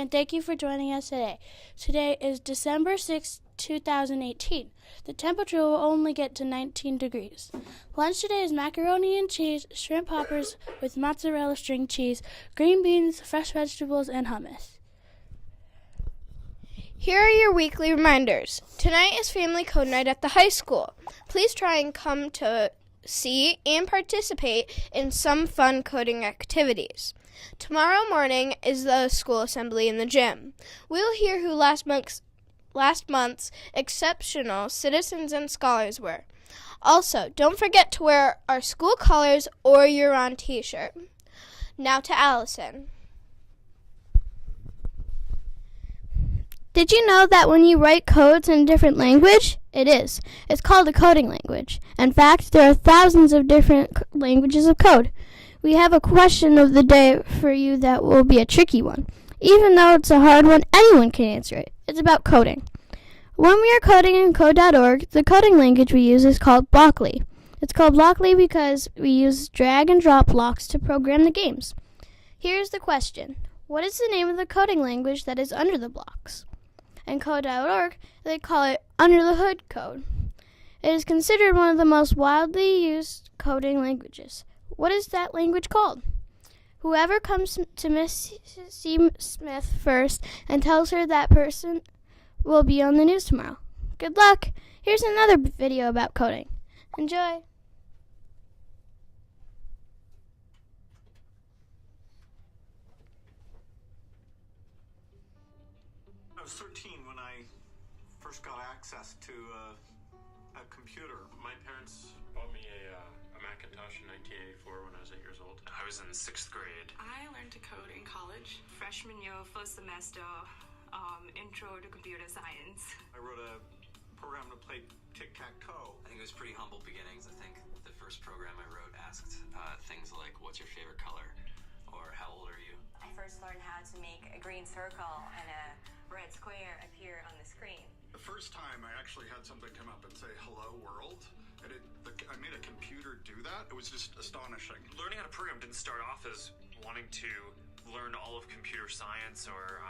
and thank you for joining us today. Today is December 6, 2018. The temperature will only get to 19 degrees. Lunch today is macaroni and cheese, shrimp poppers with mozzarella string cheese, green beans, fresh vegetables, and hummus. Here are your weekly reminders. Tonight is Family Code Night at the high school. Please try and come to see and participate in some fun coding activities. Tomorrow morning is the school assembly in the gym. We'll hear who last month's exceptional citizens and scholars were. Also, don't forget to wear our school colors or your on t-shirt. Now to Allison. Did you know that when you write codes in a different language? It is. It's called a coding language. In fact, there are thousands of different languages of code. We have a question of the day for you that will be a tricky one. Even though it's a hard one, anyone can answer it. It's about coding. When we are coding in code.org, the coding language we use is called Blockly. It's called Blockly because we use drag and drop blocks to program the games. Here's the question. What is the name of the coding language that is under the blocks? In code.org, they call it Under the Hood code. It is considered one of the most widely used coding languages. What is that language called? Whoever comes to Miss C. Smith first and tells her that person will be on the news tomorrow. Good luck! Here's another video about coding. Enjoy! I was 13 when I first got access to a computer. My parents bought me a Macintosh in 1984 when I was 8 years old. I was in 6th grade. I learned to code in college. Freshman year, first semester, intro to computer science. I wrote a program to play tic-tac-toe. I think it was pretty humble beginnings. I think the first program I wrote asked things like, what's your favorite color? Or how old are you? I first learned how to make a green circle and a red square appear on the screen. The first time I actually had something come up and say, hello world, and I made a computer do that. It was just astonishing. Learning how to program didn't start off as wanting to learn all of computer science or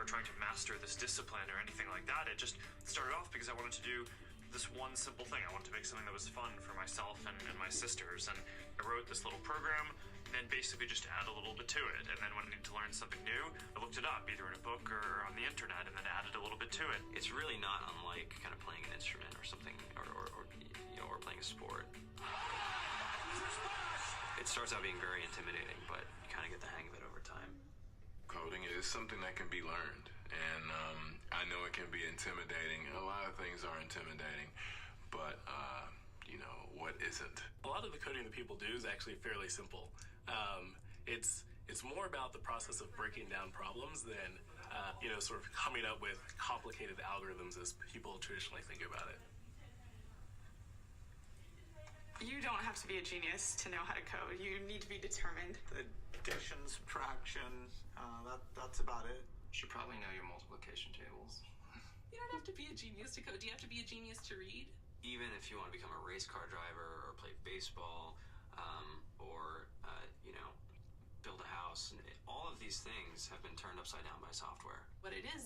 trying to master this discipline or anything like that. It just started off because I wanted to do this one simple thing. I wanted to make something that was fun for myself and my sisters. And I wrote this little program and then basically just add a little bit to it. And then when I needed to learn something new, I looked it up either in a book or on the internet and then added a little bit to it. It's really not unlike kind of playing an instrument or something, or playing a sport. It starts out being very intimidating, but you kind of get the hang of it over time. Coding is something that can be learned, and I know it can be intimidating. A lot of things are intimidating, but what isn't? A lot of the coding that people do is actually fairly simple. It's more about the process of breaking down problems than sort of coming up with complicated algorithms as people traditionally think about it. You don't have to be a genius to know how to code. You need to be determined. Addition, subtraction, that's about it. You should probably know your multiplication tables. You don't have to be a genius to code. Do you have to be a genius to read? Even if you want to become a race car driver or play baseball, or build a house, all of these things have been turned upside down by software. What it is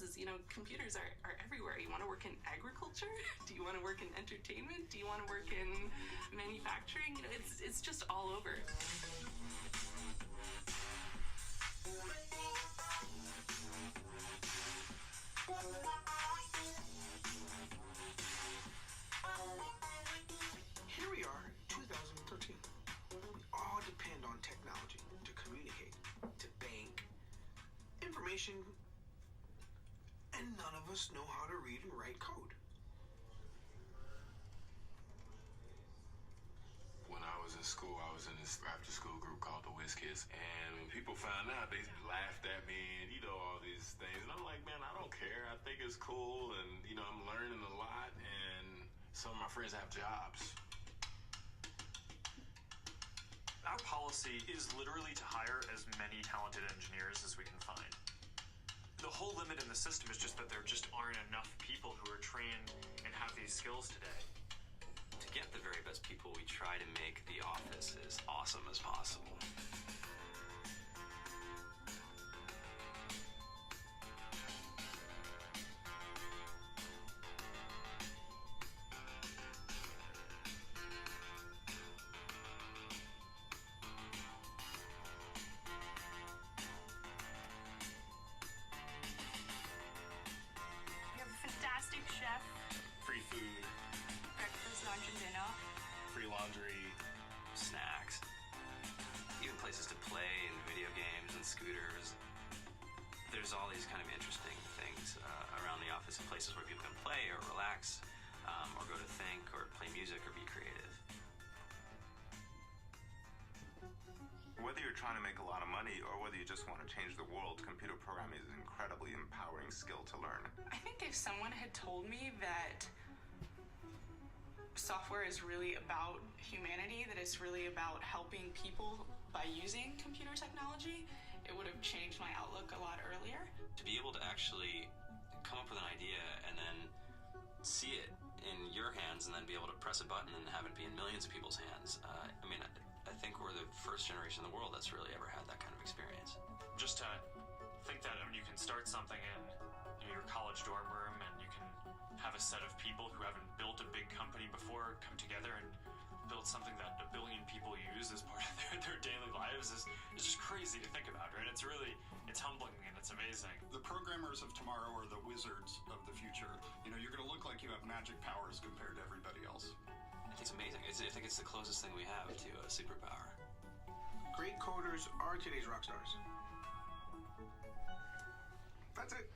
computers are everywhere. You want to work in agriculture? Do you want to work in entertainment? Do you want to work in manufacturing? It's just all over. Here we are, 2013. We all depend on technology to communicate, to bank, information, and none of us know how to read and write code. When I was in school, I was in this after-school group called the Whiz Kids, and when people found out, they laughed at me and all these things, and I'm like, man, I don't care. I think it's cool, and I'm learning a lot, and some of my friends have jobs. Our policy is literally to hire as many talented engineers as we can find. The whole limit in the system is just that there just aren't enough people who are trained and have these skills today. To get the very best people, we try to make the office as awesome as possible. scooters. There's all these kind of interesting things around the office and places where people can play or relax, or go to think or play music or be creative. Whether you're trying to make a lot of money or whether you just want to change the world, computer programming is an incredibly empowering skill to learn. I think if someone had told me that software is really about humanity, that it's really about helping people by using computer technology, it would have changed my outlook a lot earlier. To be able to actually come up with an idea and then see it in your hands and then be able to press a button and have it be in millions of people's hands, I think we're the first generation in the world that's really ever had that kind of experience. Just to think that you can start something in your college dorm room, and you can have a set of people who haven't built a big company before come together and build something that 1 billion people use as part of their daily lives is just crazy to think about, right? It's humbling and it's amazing. The programmers of tomorrow are the wizards of the future. You're going to look like you have magic powers compared to everybody else. I think it's amazing. I think it's the closest thing we have to a superpower. Great coders are today's rock stars. That's it.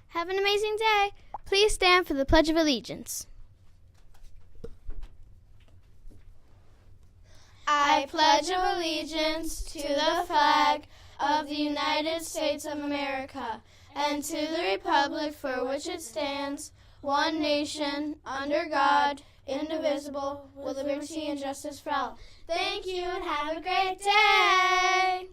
Have an amazing day. Please stand for the Pledge of Allegiance. I pledge allegiance to the flag of the United States of America and to the republic for which it stands, one nation, under God, indivisible, with liberty and justice for all. Thank you and have a great day.